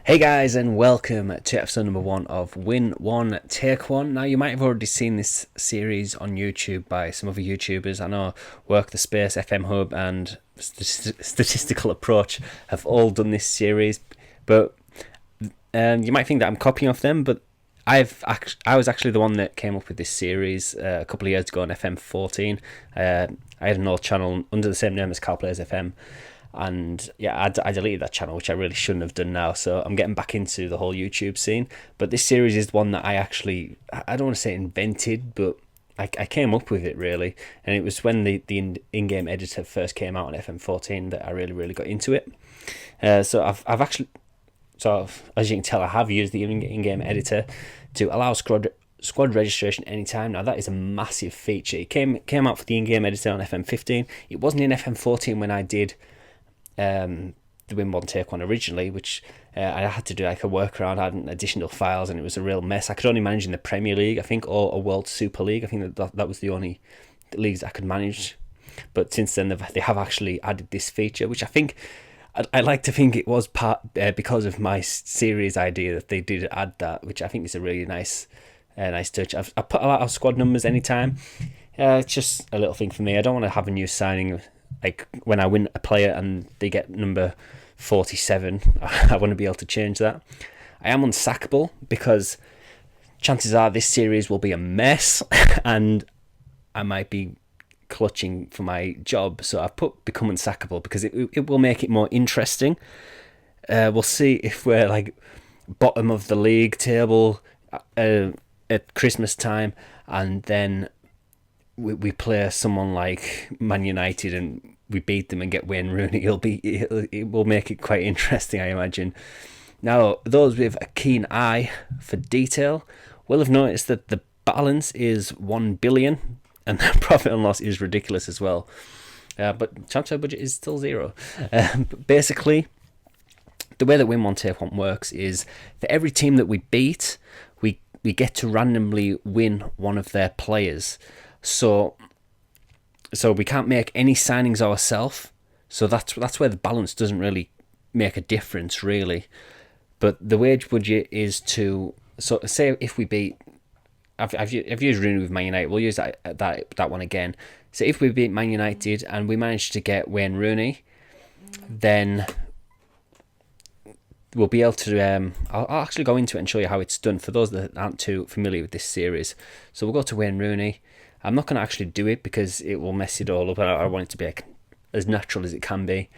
Hey guys, and welcome to episode number 1 of Win 1 Take 1. Now, you might have already seen this series on YouTube by some other YouTubers. I know Work the Space, FM Hub, and Statistical Approach have all done this series, but you might think that I'm copying off them, but I was actually the one that came up with this series a couple of years ago on FM14. I had an old channel under the same name as KarlPlaysFM. And yeah, I deleted that channel, which I really shouldn't have done now. So I'm getting back into the whole YouTube scene. But this series is one that I don't want to say invented, but I came up with it really. And it was when the in-game editor first came out on FM14 that I really got into it. So I've actually, as you can tell, I have used the in-game editor to allow squad registration anytime. Now that is a massive feature. It came out for the in-game editor on FM15. It wasn't in FM14 when I did the Win 1 Take 1 originally, which I had to do like a workaround. I had additional files and it was a real mess. I could only manage in the Premier League, I think, or a World Super League. I think that was the only leagues I could manage. But since then they have actually added this feature, which I think I like to think it was part because of my series idea that they did add that, which I think is a really nice touch. I put a lot of squad numbers anytime. It's just a little thing for me. I don't want to have a new signing like when I win a player and they get number 47. I want to be able to change that. I am unsackable because chances are this series will be a mess and I might be clutching for my job. So I've put become unsackable because it will make it more interesting. We'll see if we're like bottom of the league table at Christmas time, and then we play someone like Man United and we beat them and get Wayne Rooney. It will make it quite interesting, I imagine. Now, those with a keen eye for detail will have noticed that the balance is 1 billion and the profit and loss is ridiculous as well. But transfer budget is still zero. But basically, the way that Win 1 Take 1 works is for every team that we beat, we get to randomly win one of their players. So we can't make any signings ourselves. So that's where the balance doesn't really make a difference, really. But the wage budget is to say if we beat, I've used Rooney with Man United. We'll use that one again. So if we beat Man United and we manage to get Wayne Rooney, then we'll be able to. I'll actually go into it and show you how it's done for those that aren't too familiar with this series. So we'll go to Wayne Rooney. I'm not going to actually do it because it will mess it all up. I want it to be like as natural as it can be.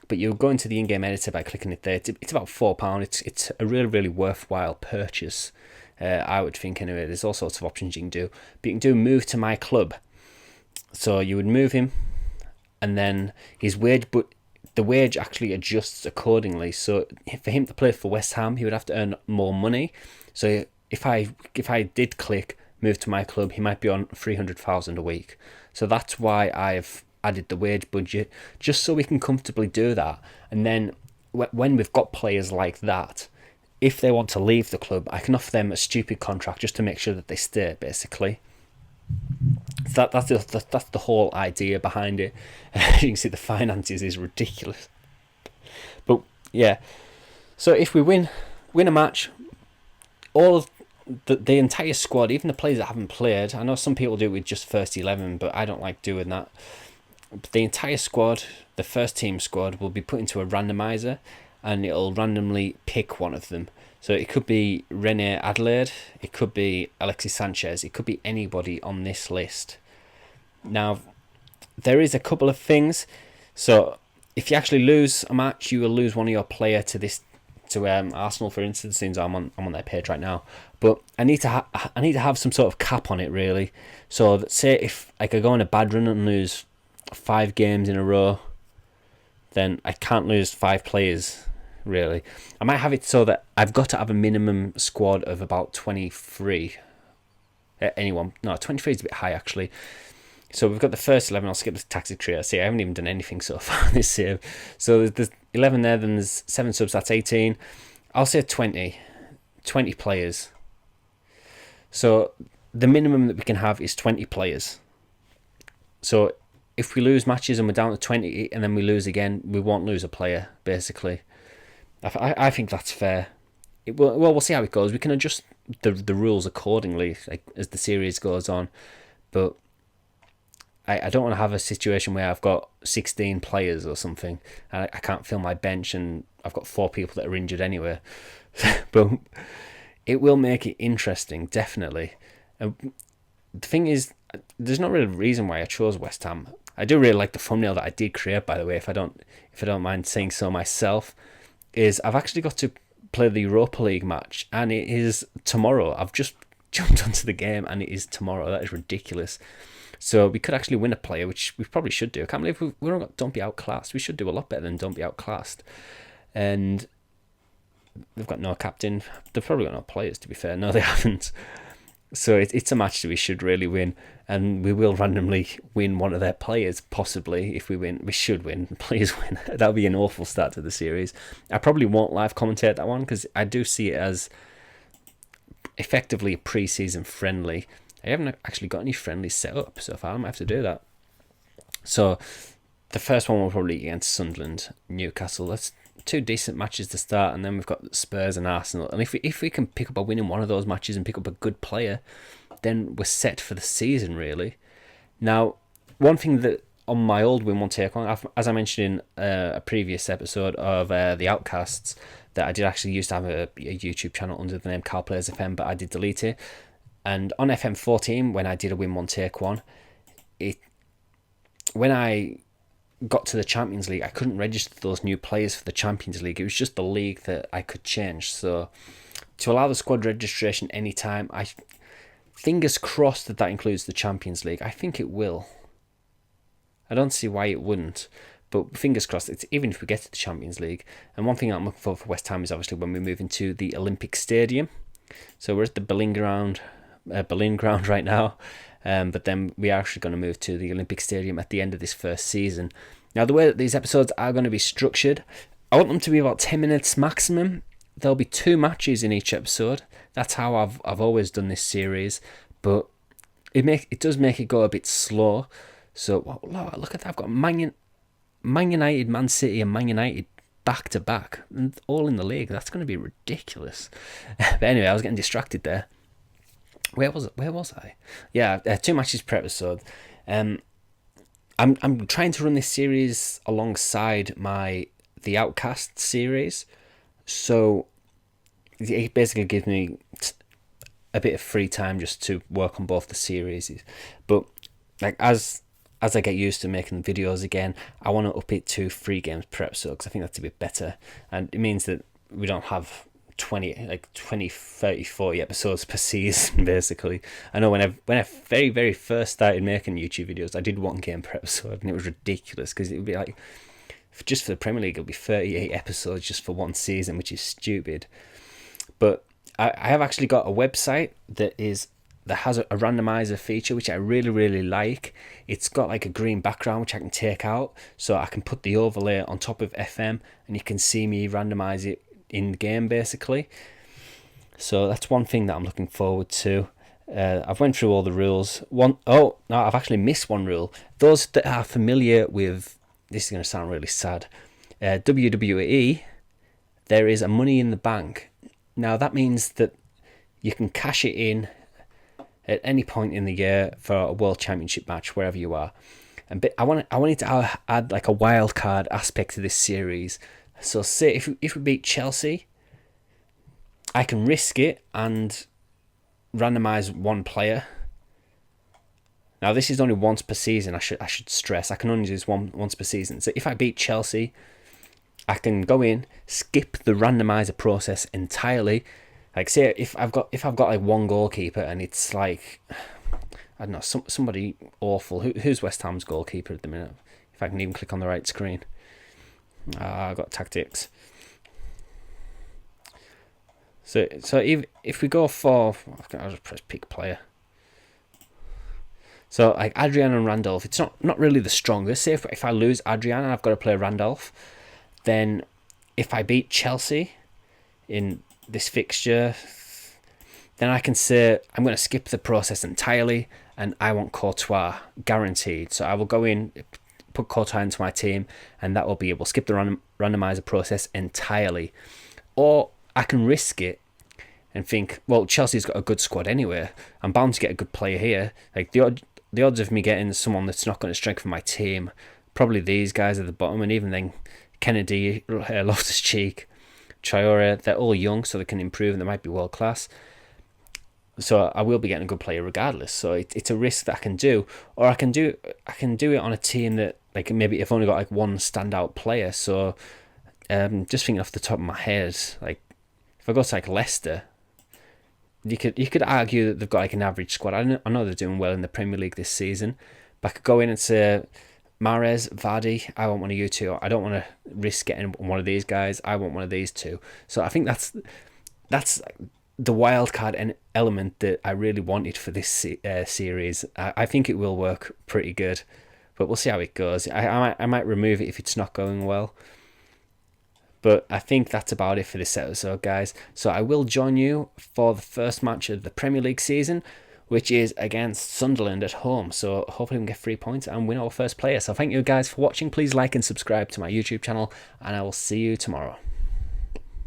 But you'll go into the in-game editor by clicking it there. It's about £4. It's a really worthwhile purchase, I would think anyway. There's all sorts of options you can do. But you can do move to my club. So you would move him, and then his wage, but the wage actually adjusts accordingly. So for him to play for West Ham, he would have to earn more money. So if I did click move to my club, he might be on 300,000 a week. So that's why I've added the wage budget, just so we can comfortably do that. And then when we've got players like that, if they want to leave the club, I can offer them a stupid contract just to make sure that they stay, basically. So that's the whole idea behind it. You can see the finances is ridiculous. But yeah, so if we win a match, all of the entire squad, even the players that haven't played, I know some people do it with just first 11, but I don't like doing that. But the entire squad, the first team squad, will be put into a randomizer and it'll randomly pick one of them. So it could be Rene Adelaide, it could be Alexis Sanchez, it could be anybody on this list. Now, there is a couple of things. So if you actually lose a match, you will lose one of your player to Arsenal, for instance, since I'm on their page right now. But I need to have some sort of cap on it, really. So that, say if I could go on a bad run and lose 5 games in a row, then I can't lose 5 players, really. I might have it so that I've got to have a minimum squad of about 23. 23 is a bit high, actually. So we've got the first 11. I'll skip the taxi tree. See, I haven't even done anything so far in this save. So there's 11 there, then there's 7 subs, that's 18. I'll say 20 players. So the minimum that we can have is 20 players. So if we lose matches and we're down to 20 and then we lose again, we won't lose a player, basically. I think that's fair. we'll see how it goes. We can adjust the rules accordingly, like as the series goes on. But I don't want to have a situation where I've got 16 players or something, and I can't fill my bench, and I've got 4 people that are injured anyway. But it will make it interesting, definitely. And the thing is, there's not really a reason why I chose West Ham. I do really like the thumbnail that I did create, by the way, if I don't mind saying so myself. Is I've actually got to play the Europa League match, and it is tomorrow. I've just jumped onto the game, and it is tomorrow. That is ridiculous. So we could actually win a player, which we probably should do. I can't believe we don't be outclassed. We should do a lot better than don't be outclassed. And they've got no captain. They've probably got no players, to be fair. No, they haven't. So it's a match that we should really win, and we will randomly win one of their players, possibly. If we win, we should win. Please win. That'll be an awful start to the series. I probably won't live commentate that one, because I do see it as effectively a pre-season friendly. I haven't actually got any friendlies set up so far. I might have to do that. So the first one will probably be against Sunderland, Newcastle. That's 2 decent matches to start, and then we've got Spurs and Arsenal. And if we can pick up a win in one of those matches and pick up a good player, then we're set for the season, really. Now, one thing that on my old Win One Take One, as I mentioned in a previous episode of The Outcasts, that I did actually used to have a YouTube channel under the name KarlPlaysFM, but I did delete it. And on FM14, when I did a Win One Take One, when I got to the Champions League, I couldn't register those new players for the Champions League. It was just the league that I could change. So to allow the squad registration anytime, fingers crossed that includes the Champions League. I think it will. I don't see why it wouldn't, but fingers crossed. It's even if we get to the Champions League. And one thing I'm looking for West Ham is obviously when we move into the Olympic Stadium. So we're at the Berlin ground right now. But then we are actually going to move to the Olympic Stadium at the end of this first season. Now, the way that these episodes are going to be structured, I want them to be about 10 minutes maximum. There'll be 2 matches in each episode. That's how I've always done this series. But it does make it go a bit slow. So look at that. I've got Man United, Man City, and Man United back to back, and all in the league. That's going to be ridiculous. But anyway, I was getting distracted there. Where was I? Yeah, 2 matches per episode. I'm trying to run this series alongside the Outcast series, so it basically gives me a bit of free time just to work on both the series. But like as I get used to making videos again, I want to up it to 3 games per episode, because I think that's a bit better, and it means that we don't have 20, 30, 40 episodes per season, basically. I know when I very, very first started making YouTube videos, I did 1 game per episode, and it was ridiculous, because it would be like, just for the Premier League, it'll be 38 episodes just for 1 season, which is stupid. But I have actually got a website that has a randomizer feature, which I really, really like. It's got like a green background, which I can take out, so I can put the overlay on top of FM, and you can see me randomize it in the game, basically. So that's one thing that I'm looking forward to. I've went through all the rules. I've actually missed one rule. Those that are familiar with, this is going to sound really sad, WWE, there is a money in the bank. Now that means that you can cash it in at any point in the year for a World Championship match, wherever you are. And I wanted to add like a wild card aspect to this series. So say if we beat Chelsea, I can risk it and randomize 1 player. Now this is only once per season. I should stress I can only do this once per season. So if I beat Chelsea, I can go in, skip the randomizer process entirely. Like say if I've got like 1 goalkeeper, and it's like, I don't know, somebody awful. Who's West Ham's goalkeeper at the minute? If I can even click on the right screen. I've got tactics. So if we go for, I'll just press pick player. So like Adrian and Randolph, it's not really the strongest. Say if I lose Adrian and I've got to play Randolph, then if I beat Chelsea in this fixture, then I can say I'm going to skip the process entirely, and I want Courtois guaranteed. So I will go in, put Courtois into my team, and that will be able to skip the randomizer process entirely. Or I can risk it and think, well, Chelsea's got a good squad anyway. I'm bound to get a good player here. Like the odds of me getting someone that's not going to strengthen my team, probably these guys at the bottom, and even then Kennedy, Loftus-Cheek, Traore, they're all young, so they can improve and they might be world class. So I will be getting a good player regardless. So it's a risk that I can do, or I can do it on a team that, like, maybe I've only got like one standout player. So just thinking off the top of my head, like if I go to like Leicester, you could argue that they've got like an average squad. I know they're doing well in the Premier League this season, but I could go in and say, Mahrez, Vardy, I want one of you two. I don't want to risk getting one of these guys. I want one of these two. So I think that's the wild card element that I really wanted for this series. I think it will work pretty good, but we'll see how it goes. I might remove it if it's not going well. But I think that's about it for this episode, guys. So I will join you for the first match of the Premier League season, which is against Sunderland at home. So hopefully we can get 3 points and win our first player. So thank you guys for watching. Please like and subscribe to my YouTube channel, and I will see you tomorrow.